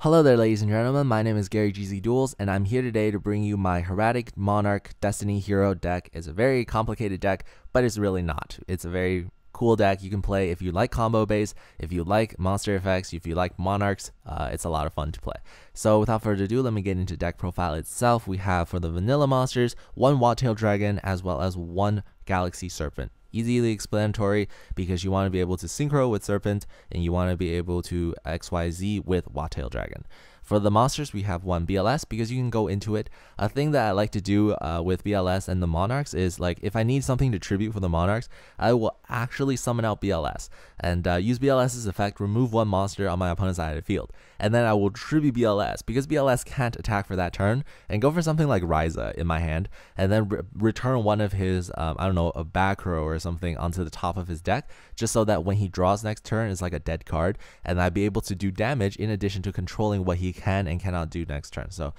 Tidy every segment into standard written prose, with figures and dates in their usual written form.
Hello there, ladies and gentlemen. My name is Gary gzduels, and I'm here today to bring you my Hieratic Monarch Destiny Hero deck. It's a very complicated deck, but it's really not. It's a very cool deck you can play if you like combo base, if you like monster effects, if you like monarchs. It's a lot of fun to play. So without further ado, let me get into deck profile itself. We have for the vanilla monsters, one Wattail Dragon as well as one Galaxy Serpent. Easily explanatory because you want to be able to synchro with Serpent and you want to be able to XYZ with Wattail Dragon. For the monsters, we have one BLS because you can go into it. A thing that I like to do with BLS and the Monarchs is, like, if I need something to tribute for the Monarchs, I will actually summon out BLS and use BLS's effect, remove one monster on my opponent's side of the field. And then I will tribute BLS because BLS can't attack for that turn and go for something like Ryza in my hand and then return one of his, I don't know, a back row or something onto the top of his deck, just so that when he draws next turn, it's like a dead card and I'd be able to do damage in addition to controlling what he can and cannot do next turn. So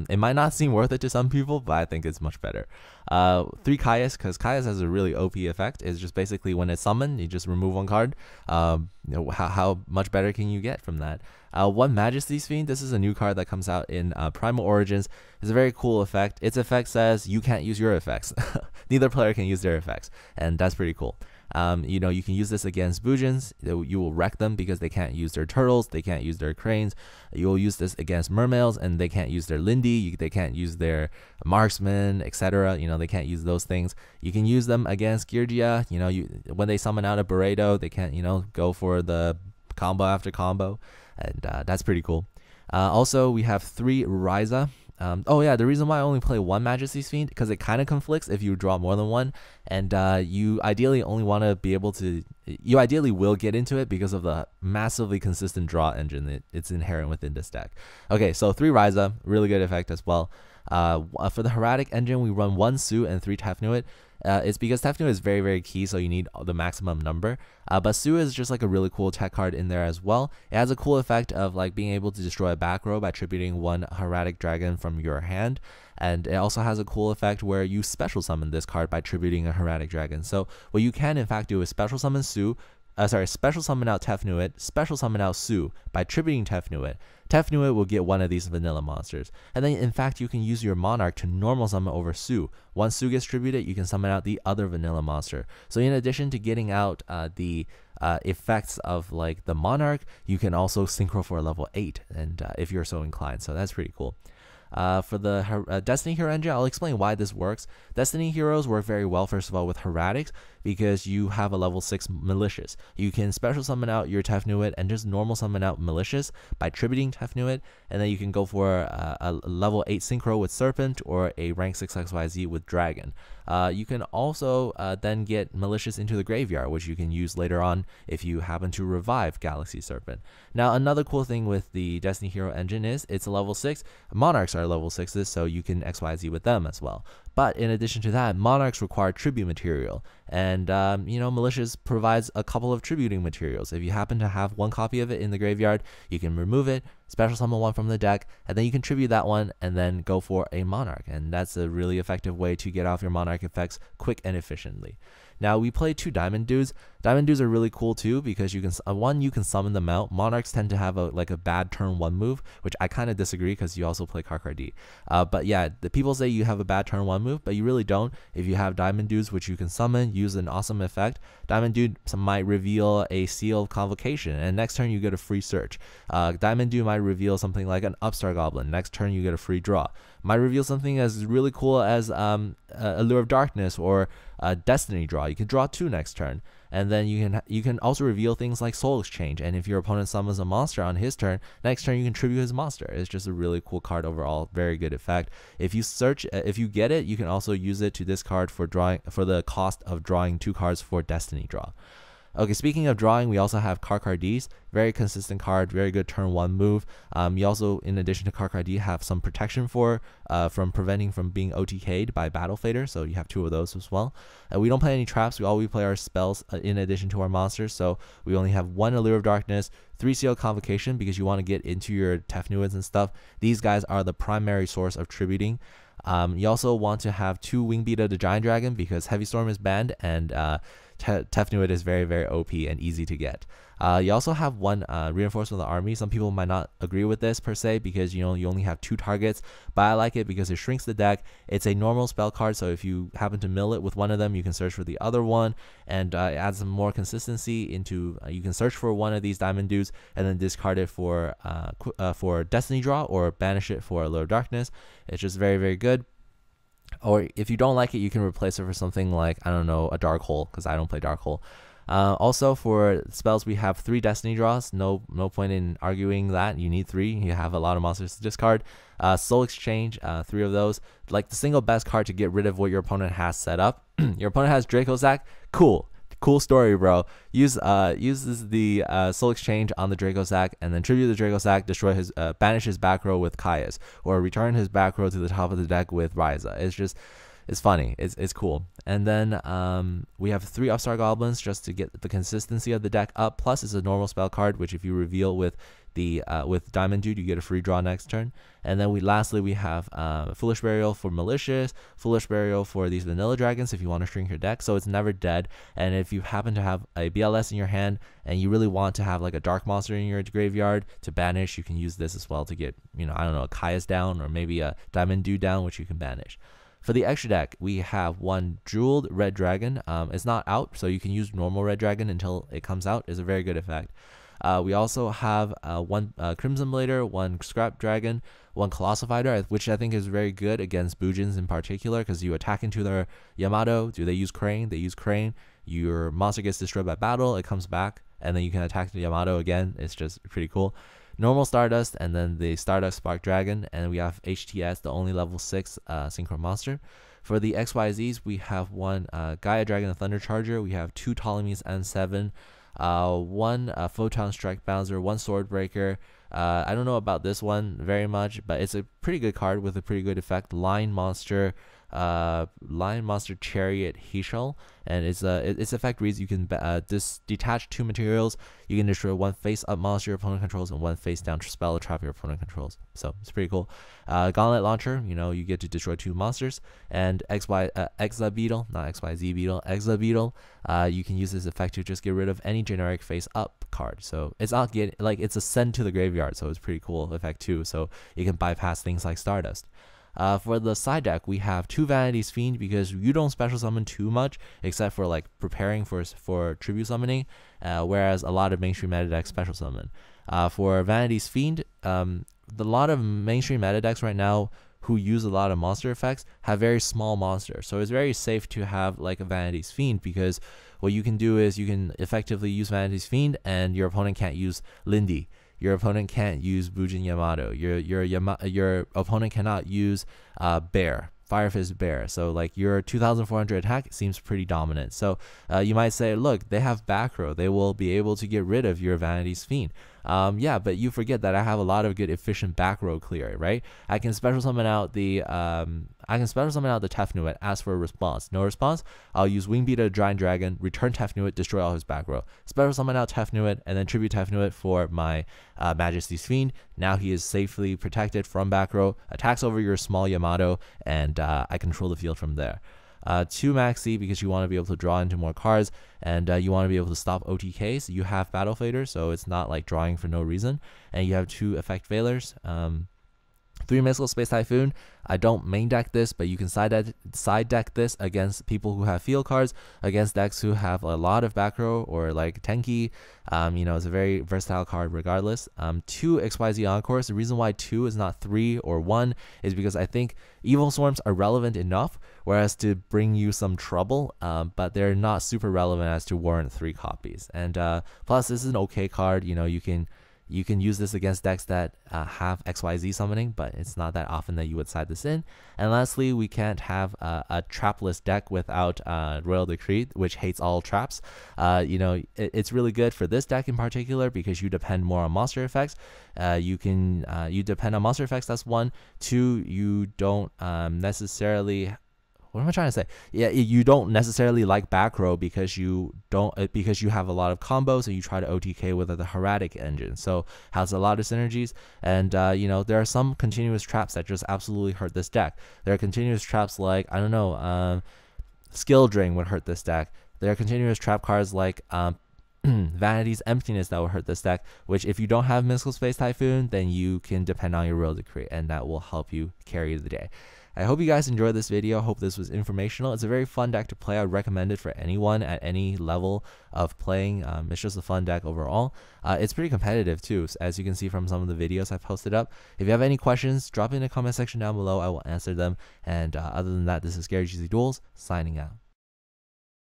it might not seem worth it to some people, but I think it's much better. 3 Caius, because Caius has a really OP effect. It's just basically when it's summoned, you just remove one card. How much better can you get from that? 1 Majesty's Fiend. This is a new card that comes out in Primal Origins. It's a very cool effect. Its effect says you can't use your effects. Neither player can use their effects, and that's pretty cool. You can use this against Boojins. You will wreck them because they can't use their turtles, they can't use their cranes. You will use this against mermails and they can't use their Lindy, they can't use their marksman, etc. They can't use those things. You can use them against Girgia. When they summon out a Barredo, they can't, go for the combo after combo, and that's pretty cool. Also, we have 3 Ryza. The reason why I only play 1 Majesty's Fiend, because it kind of conflicts if you draw more than one, and you ideally only want to be able to, you ideally will get into it because of the massively consistent draw engine it's inherent within this deck. Okay, so 3 Ryza, really good effect as well. For the Hieratic engine, we run 1 Su and 3 Tefnuit. It's because Tefnuit is very, very key, so you need the maximum number. But Su is just like a really cool tech card in there as well. It has a cool effect of like being able to destroy a back row by tributing 1 Hieratic Dragon from your hand. And it also has a cool effect where you special summon this card by tributing a Hieratic Dragon. So what you can in fact do is special summon special summon out Tefnuit, special summon out Su by tributing Tefnuit. Tefnuit will get one of these vanilla monsters. And then in fact you can use your Monarch to normal summon over Su. Once Su gets tributed, you can summon out the other vanilla monster. So in addition to getting out the effects of like the Monarch, you can also synchro for a level 8 and if you're so inclined. So that's pretty cool. For the Destiny Hero engine, I'll explain why this works. Destiny Heroes work very well, first of all, with Hieratics because you have a level 6 Malicious. You can special summon out your Tefnuit and just normal summon out Malicious by tributing Tefnuit, and then you can go for a level 8 Synchro with Serpent or a rank 6 XYZ with Dragon. You can also then get Malicious into the graveyard, which you can use later on if you happen to revive Galaxy Serpent. Now, another cool thing with the Destiny Hero engine is it's a level 6. Monarchs are level 6s, so you can XYZ with them as well. But in addition to that, Monarchs require tribute material, and Malicious provides a couple of tributing materials. If you happen to have 1 copy of it in the graveyard, you can remove it, special summon 1 from the deck, and then you can tribute that one and then go for a Monarch, and that's a really effective way to get off your Monarch effects quick and efficiently. Now, we play 2 Diamond Dudes. Diamond Dudes are really cool too because you can summon them out. Monarchs tend to have a bad turn 1 move, which I kind of disagree because you also play Karkardi. But yeah, the people say you have a bad turn 1 move, but you really don't. If you have Diamond Dudes, which you can summon, use an awesome effect. Diamond Dude might reveal a Seal of Convocation, and next turn you get a free search. Diamond Dude might reveal something like an Upstart Goblin. Next turn you get a free draw. Might reveal something as really cool as Allure of Darkness or Destiny Draw. You can draw 2 next turn, and then you can also reveal things like Soul Exchange. And if your opponent summons a monster on his turn, next turn you can tribute his monster. It's just a really cool card overall, very good effect. If you get it, you can also use it to discard for the cost of drawing 2 cards for Destiny Draw. Okay, speaking of drawing, we also have Karkardis. Very consistent card, very good turn 1 move. You also, in addition to Karkardi, have some protection from preventing from being OTK'd by Battle Fader, so you have 2 of those as well. We don't play any traps, we always play our spells in addition to our monsters, so we only have 1 Allure of Darkness, 3 Seal Convocation because you want to get into your Tefnuits and stuff. These guys are the primary source of tributing. You also want to have 2 Wingbeat of the Giant Dragon because Heavy Storm is banned, and Tefnuit is very, very OP and easy to get. You also have one reinforcement of the army. Some people might not agree with this per se because you only have 2 targets, but I like it because it shrinks the deck. It's a normal spell card, so if you happen to mill it with one of them, you can search for the other one, and it adds some more consistency into. You can search for one of these diamond dudes and then discard it for Destiny Draw or banish it for a Lord of Darkness. It's just very, very good. Or if you don't like it, you can replace it for something like, I don't know, a Dark Hole, because I don't play Dark Hole. Also for spells, we have 3 Destiny Draws. No point in arguing that. You need 3. You have a lot of monsters to discard. Soul Exchange, 3 of those. Like the single best card to get rid of what your opponent has set up. Your opponent has Draco Sack. Cool story, bro. Uses the Soul Exchange on the Draco Sack, and then tribute the Draco Sack, destroy his banish his back row with Caius, or return his back row to the top of the deck with Ryza. It's funny. It's cool. And then we have 3 Upstart Goblins just to get the consistency of the deck up. Plus, it's a normal spell card, which if you reveal with Diamond Dude, you get a free draw next turn. And then lastly we have Foolish Burial for Malicious, Foolish Burial for these Vanilla Dragons if you want to shrink your deck, so it's never dead. And if you happen to have a BLS in your hand and you really want to have like a dark monster in your graveyard to banish, you can use this as well to get, I don't know, a Caius down or maybe a Diamond Dude down, which you can banish. For the extra deck, we have one Jeweled Red Dragon. It's not out, so you can use normal Red Dragon until it comes out. It's a very good effect. We also have one Crimson Blader, one Scrap Dragon, one Colossal Fighter, which I think is very good against Bujins in particular, because you attack into their Yamato. Do they use Crane? They use Crane. Your monster gets destroyed by battle. It comes back, and then you can attack the Yamato again. It's just pretty cool. Normal Stardust, and then the Stardust Spark Dragon, and we have HTS, the only level 6 Synchro monster. For the XYZs, we have one Gaia Dragon the Thunder Charger, we have 2 Ptolemies N7, one Photon Strike Bouncer, one Sword Breaker. I don't know about this one very much, but it's a pretty good card with a pretty good effect. Lion Monster Chariot Heschel, and its effect reads: you can detach 2 materials. You can destroy 1 face-up monster your opponent controls and 1 face-down spell or trap your opponent controls. So it's pretty cool. Gauntlet Launcher, you get to destroy 2 monsters. And Exa Beetle, not XYZ Beetle, Exa Beetle. You can use this effect to just get rid of any generic face-up card. So it's not it's a send to the graveyard, so it's pretty cool effect too. So you can bypass things like Stardust. For the side deck, we have 2 Vanity's Fiend, because you don't special summon too much except for like preparing for tribute summoning, whereas a lot of mainstream meta decks special summon. For Vanity's Fiend, the lot of mainstream meta decks right now who use a lot of monster effects have very small monsters, so it's very safe to have like a Vanity's Fiend, because what you can do is you can effectively use Vanity's Fiend and your opponent can't use Lindy. Your opponent can't use Bujin Yamato. Your opponent cannot use Fire Fist Bear. So like your 2,400 attack seems pretty dominant. So you might say, look, they have back row. They will be able to get rid of your Vanity's Fiend. Yeah, but you forget that I have a lot of good efficient back row clear, right? I can special summon out the Tefnuit, ask for a response. No response, I'll use Wingbeat Giant Dragon, return Tefnuit, destroy all his back row. Special summon out Tefnuit, and then tribute Tefnuit for my Majesty's Fiend. Now he is safely protected from back row, attacks over your small Yamato, and I control the field from there. 2 Maxi, because you want to be able to draw into more cards, and you want to be able to stop OTKs. You have Battle Fader, so it's not like drawing for no reason. And you have 2 Effect Veilers. 3 Missile Space Typhoon. I don't main deck this, but you can side deck this against people who have field cards, against decks who have a lot of back row or like Tenki. It's a very versatile card regardless. 2 XYZ Encores. The reason why 2 is not 3 or 1 is because I think Evil Swarms are relevant enough, whereas to bring you some trouble, but they're not super relevant as to warrant 3 copies. And plus, this is an okay card. You can use this against decks that have XYZ summoning, but it's not that often that you would side this in. And lastly, we can't have a trapless deck without Royal Decree, which hates all traps. It's really good for this deck in particular because you depend more on monster effects. You depend on monster effects. That's 1. 2, you don't necessarily. What am I trying to say? Yeah, you don't necessarily like back row because you have a lot of combos and you try to OTK with the Hieratic engine. So has a lot of synergies, and there are some continuous traps that just absolutely hurt this deck. There are continuous traps like Skill Drain would hurt this deck. There are continuous trap cards like Vanity's Emptiness that will hurt this deck, which if you don't have Mystical Space Typhoon, then you can depend on your Will Decree, and that will help you carry the day. I hope you guys enjoyed this video. Hope this was informational. It's a very fun deck to play. I would recommend it for anyone at any level of playing. It's just a fun deck overall. It's pretty competitive too, as you can see from some of the videos I've posted up. If you have any questions, drop it in the comment section down below. I will answer them. And other than that, this is gzduel signing out.